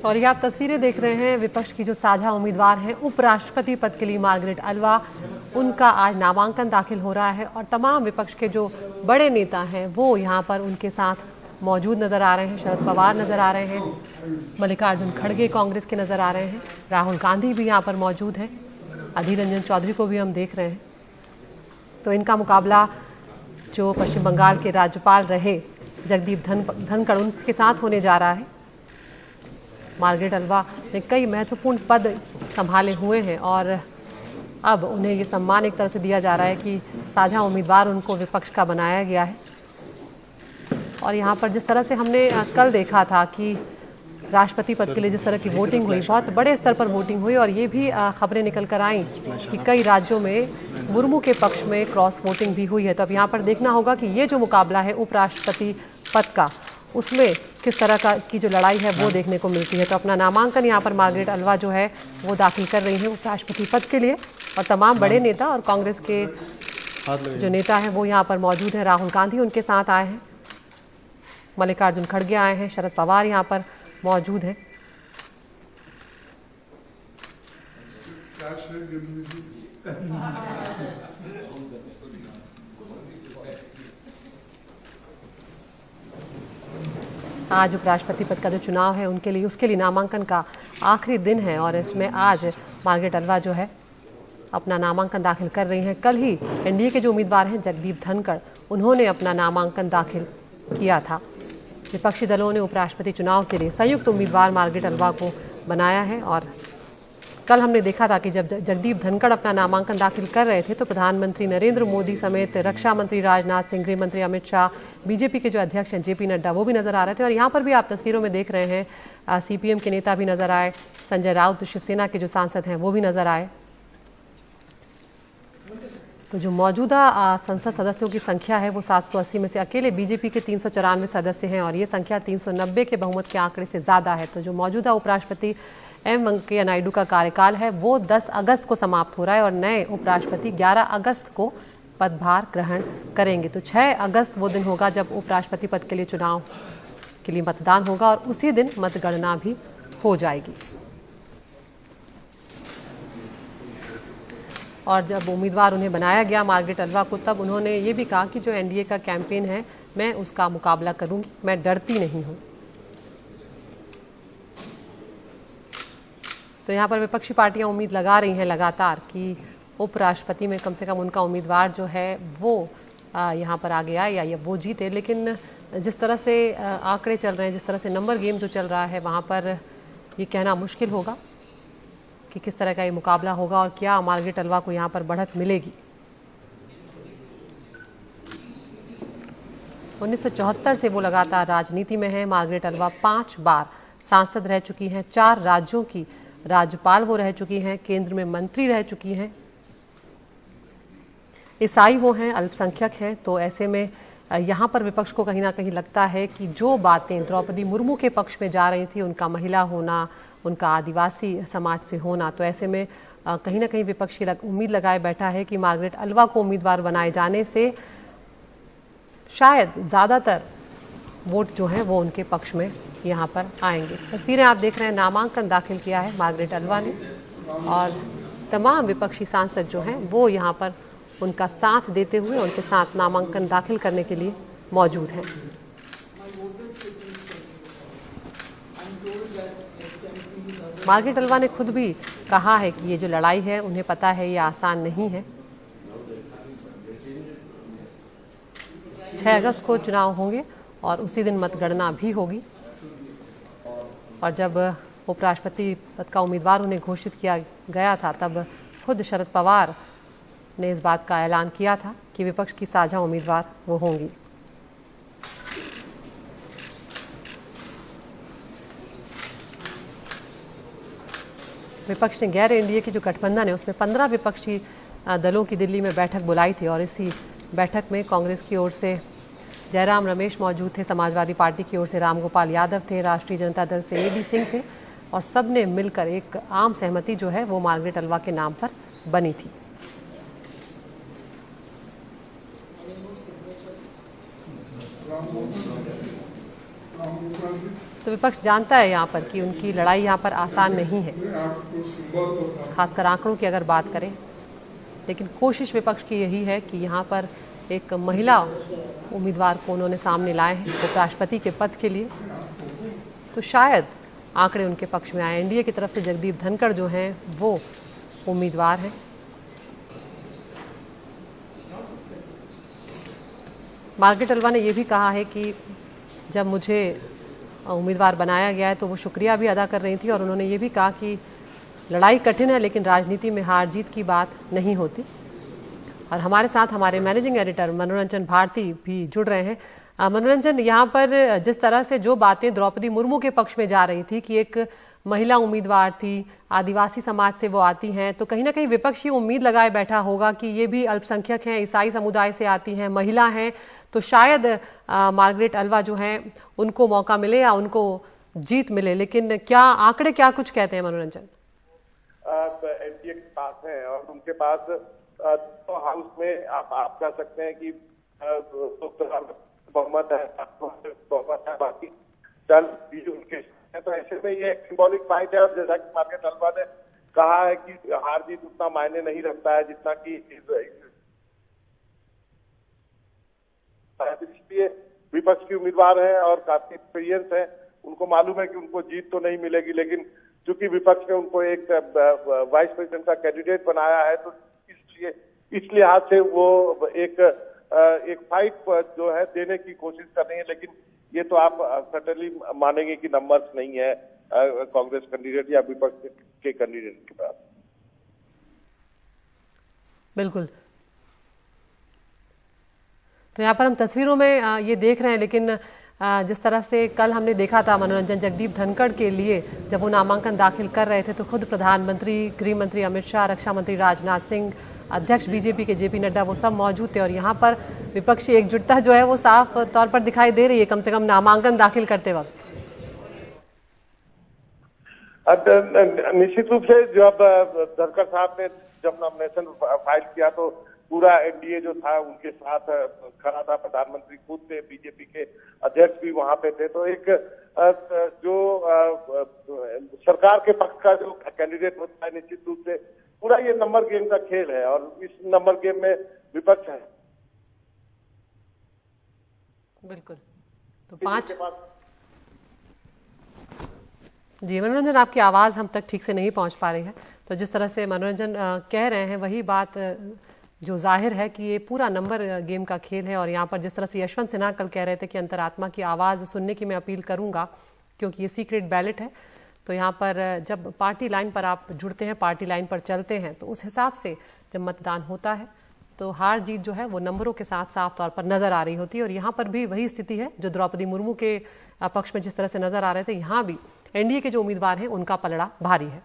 और ये आप तस्वीरें देख रहे हैं विपक्ष की जो साझा उम्मीदवार हैं उपराष्ट्रपति पद के लिए मार्गरेट अल्वा, उनका आज नामांकन दाखिल हो रहा है और तमाम विपक्ष के जो बड़े नेता हैं वो यहाँ पर उनके साथ मौजूद नजर आ रहे हैं। शरद पवार नजर आ रहे हैं, मल्लिकार्जुन खड़गे कांग्रेस के नजर आ रहे हैं, राहुल गांधी भी यहाँ पर मौजूद है, अधीर रंजन चौधरी को भी हम देख रहे हैं। तो इनका मुकाबला जो पश्चिम बंगाल के राज्यपाल रहे जगदीप धनखड़ उनके साथ होने जा रहा है। मार्गरेट अल्वा ने कई महत्वपूर्ण पद संभाले हुए हैं और अब उन्हें ये सम्मान एक तरह से दिया जा रहा है कि साझा उम्मीदवार उनको विपक्ष का बनाया गया है। और यहाँ पर जिस तरह से हमने कल देखा था कि राष्ट्रपति पद के लिए जिस तरह की वोटिंग हुई, बहुत बड़े स्तर पर वोटिंग हुई और ये भी खबरें निकल कर आई कि कई राज्यों में मुर्मू के पक्ष में क्रॉस वोटिंग भी हुई है। तो अब यहाँ पर देखना होगा कि ये जो मुकाबला है उपराष्ट्रपति पद का, उसमें किस तरह की जो लड़ाई है वो देखने को मिलती है। तो अपना नामांकन यहाँ पर मार्गरेट अल्वा जो है वो दाखिल कर रही है उपराष्ट्रपति पद के लिए और तमाम बड़े नेता और कांग्रेस के जो नेता हैं वो यहाँ पर मौजूद हैं। राहुल गांधी उनके साथ आए हैं, मल्लिकार्जुन खड़गे आए हैं, शरद पवार यहाँ पर मौजूद है। आज उपराष्ट्रपति पद का जो चुनाव है उसके लिए नामांकन का आखिरी दिन है और इसमें आज मार्गरेट अल्वा जो है अपना नामांकन दाखिल कर रही हैं। कल ही एनडीए के जो उम्मीदवार हैं जगदीप धनखड़, उन्होंने अपना नामांकन दाखिल किया था। विपक्षी दलों ने उपराष्ट्रपति चुनाव के लिए संयुक्त उम्मीदवार मार्गरेट अल्वा को बनाया है और कल हमने देखा था कि जब जगदीप धनखड़ अपना नामांकन दाखिल कर रहे थे तो प्रधानमंत्री नरेंद्र मोदी समेत रक्षा मंत्री राजनाथ सिंह, गृह मंत्री अमित शाह, बीजेपी के जो अध्यक्ष हैं जेपी नड्डा, वो भी नजर आ रहे थे। और यहाँ पर भी आप तस्वीरों में देख रहे हैं सीपीएम के नेता भी नजर आए, संजय राउत शिवसेना के जो सांसद हैं वो भी नजर आए। तो जो मौजूदा संसद सदस्यों की संख्या है वो 780 में से अकेले बीजेपी के 394 सदस्य हैं और ये संख्या 390 के बहुमत के आंकड़े से ज़्यादा है। तो जो मौजूदा उपराष्ट्रपति एम वेंकैया नायडू का कार्यकाल है वो 10 अगस्त को समाप्त हो रहा है और नए उपराष्ट्रपति 11 अगस्त को पदभार ग्रहण करेंगे। तो 6 अगस्त वो दिन होगा जब उपराष्ट्रपति पद के लिए चुनाव के लिए मतदान होगा और उसी दिन मतगणना भी हो जाएगी। और जब उम्मीदवार उन्हें बनाया गया मार्गरेट अल्वा को, तब उन्होंने ये भी कहा कि जो एनडीए का कैंपेन है मैं उसका मुकाबला करूंगी, मैं डरती नहीं हूं। तो यहाँ पर विपक्षी पार्टियां उम्मीद लगा रही हैं लगातार कि उपराष्ट्रपति में कम से कम उनका उम्मीदवार जो है वो यहाँ पर आगे आए या वो जीते। लेकिन जिस तरह से आंकड़े चल रहे हैं, जिस तरह से नंबर गेम जो चल रहा है, वहाँ पर ये कहना मुश्किल होगा कि किस तरह का ये मुकाबला होगा और क्या मार्गरेट अल्वा को यहाँ पर बढ़त मिलेगी। 1974 से वो लगातार राजनीति में है। मार्गरेट अल्वा 5 बार सांसद रह चुकी हैं, 4 राज्यों की राज्यपाल वो रह चुकी हैं, केंद्र में मंत्री रह चुकी हैं, ईसाई वो हैं, अल्पसंख्यक हैं। तो ऐसे में यहाँ पर विपक्ष को कहीं ना कहीं लगता है कि जो बातें द्रौपदी मुर्मू के पक्ष में जा रही थी, उनका महिला होना, उनका आदिवासी समाज से होना, तो ऐसे में कहीं ना कहीं विपक्ष की उम्मीद लगाए बैठा है कि मार्गरेट अल्वा को उम्मीदवार बनाए जाने से शायद ज़्यादातर वोट जो है वो उनके पक्ष में यहाँ पर आएंगे। तस्वीरें आप देख रहे हैं, नामांकन दाखिल किया है मार्गरेट अल्वा ने और तमाम विपक्षी सांसद जो हैं वो यहाँ पर उनका साथ देते हुए उनके साथ नामांकन दाखिल करने के लिए मौजूद हैं। मार्गरेट अल्वा ने खुद भी कहा है कि ये जो लड़ाई है उन्हें पता है ये आसान नहीं है। 6 अगस्त को चुनाव होंगे और उसी दिन मतगणना भी होगी। और जब उपराष्ट्रपति पद का उम्मीदवार उन्हें घोषित किया गया था तब खुद शरद पवार ने इस बात का ऐलान किया था कि विपक्ष की साझा उम्मीदवार वो होंगी। विपक्ष ने गैर एनडीए की जो गठबंधन है उसमें 15 विपक्षी दलों की दिल्ली में बैठक बुलाई थी और इसी बैठक में कांग्रेस की ओर से जयराम रमेश मौजूद थे, समाजवादी पार्टी की ओर से रामगोपाल यादव थे, राष्ट्रीय जनता दल से एबी सिंह थे और सब ने मिलकर एक आम सहमति जो है वो मार्गरेट अल्वा के नाम पर बनी थी। तो विपक्ष जानता है यहाँ पर कि उनकी लड़ाई यहाँ पर आसान नहीं है, खासकर आंकड़ों की अगर बात करें। लेकिन कोशिश विपक्ष की यही है कि यहाँ पर एक महिला उम्मीदवार को उन्होंने सामने लाए हैं उपराष्ट्रपति के पद के लिए, तो शायद आंकड़े उनके पक्ष में आए। एनडीए की तरफ से जगदीप धनखड़ जो हैं वो उम्मीदवार हैं। मार्गरेट अल्वा ने यह भी कहा है कि जब मुझे उम्मीदवार बनाया गया है तो वो शुक्रिया भी अदा कर रही थी, और उन्होंने ये भी कहा कि लड़ाई कठिन है लेकिन राजनीति में हार जीत की बात नहीं होती। और हमारे साथ हमारे मैनेजिंग एडिटर मनोरंजन भारती भी जुड़ रहे हैं। मनोरंजन, यहाँ पर जिस तरह से जो बातें द्रौपदी मुर्मू के पक्ष में जा रही थी कि एक महिला उम्मीदवार थी, आदिवासी समाज से वो आती हैं, तो कहीं ना कहीं विपक्ष ये उम्मीद लगाए बैठा होगा कि ये भी अल्पसंख्यक हैं, ईसाई समुदाय से आती हैं, महिला हैं, तो शायद मार्गरेट अल्वा जो हैं उनको मौका मिले या उनको जीत मिले। लेकिन क्या आंकड़े क्या कुछ कहते हैं मनोरंजन? एनडीए के पास है और उनके पास तो हाउस में आप कह सकते हैं कि बहुमत है, बाकी दल भी उनके हैं। तो ऐसे में ये एक सिंबॉलिक फाइट है, और जैसा कि मार्गरेट अल्वा ने कहा है कि हार जीत उतना मायने नहीं रखता है जितना कि इसलिए विपक्ष की उम्मीदवार है और काफी एक्सपीरियंस है, उनको मालूम है कि उनको जीत तो नहीं मिलेगी, लेकिन चूंकि विपक्ष ने उनको एक वाइस प्रेसिडेंट का कैंडिडेट बनाया है तो इस लिहाज से वो एक फाइट जो है देने की कोशिश कर रही है। लेकिन ये तो आप सर्टेनली मानेंगे कि नंबर्स नहीं है कांग्रेस कैंडिडेट या विपक्ष के कैंडिडेट के पास। बिल्कुल, तो यहाँ पर हम तस्वीरों में ये देख रहे हैं, लेकिन जिस तरह से कल हमने देखा था मनोरंजन, जगदीप धनखड़ के लिए जब वो नामांकन दाखिल कर रहे थे तो खुद प्रधानमंत्री, गृह मंत्री अमित शाह, रक्षा मंत्री राजनाथ सिंह, अध्यक्ष बीजेपी के जेपी नड्डा, वो सब मौजूद थे। और यहाँ पर विपक्षी एकजुटता जो है वो साफ तौर पर दिखाई दे रही है, कम से कम नामांकन दाखिल करते वक्त। निश्चित रूप से जब धनखड़ साहब ने जब नॉमिनेशन फाइल किया तो पूरा एनडीए जो था उनके साथ खड़ा था, प्रधानमंत्री खुद थे, बीजेपी के अध्यक्ष भी वहां पे थे। तो एक जो सरकार के पक्ष का जो कैंडिडेट होता है, निश्चित रूप से पूरा ये नंबर गेम का खेल है, और इस नंबर गेम में विपक्ष है। बिल्कुल, तो 5 जी मनोरंजन, आपकी आवाज हम तक ठीक से नहीं पहुंच पा रही है। तो जिस तरह से मनोरंजन कह रहे हैं वही बात जो जाहिर है कि ये पूरा नंबर गेम का खेल है। और यहाँ पर जिस तरह से यशवंत सिन्हा कल कह रहे थे कि अंतरात्मा की आवाज़ सुनने की मैं अपील करूंगा, क्योंकि ये सीक्रेट बैलेट है, तो यहाँ पर जब पार्टी लाइन पर आप जुड़ते हैं, पार्टी लाइन पर चलते हैं, तो उस हिसाब से जब मतदान होता है तो हार जीत जो है वो नंबरों के साथ साफ तौर पर नजर आ रही होती है। और यहाँ पर भी वही स्थिति है जो द्रौपदी मुर्मू के पक्ष में जिस तरह से नजर आ रहे थे, यहाँ भी एनडीए के जो उम्मीदवार हैं उनका पलड़ा भारी है।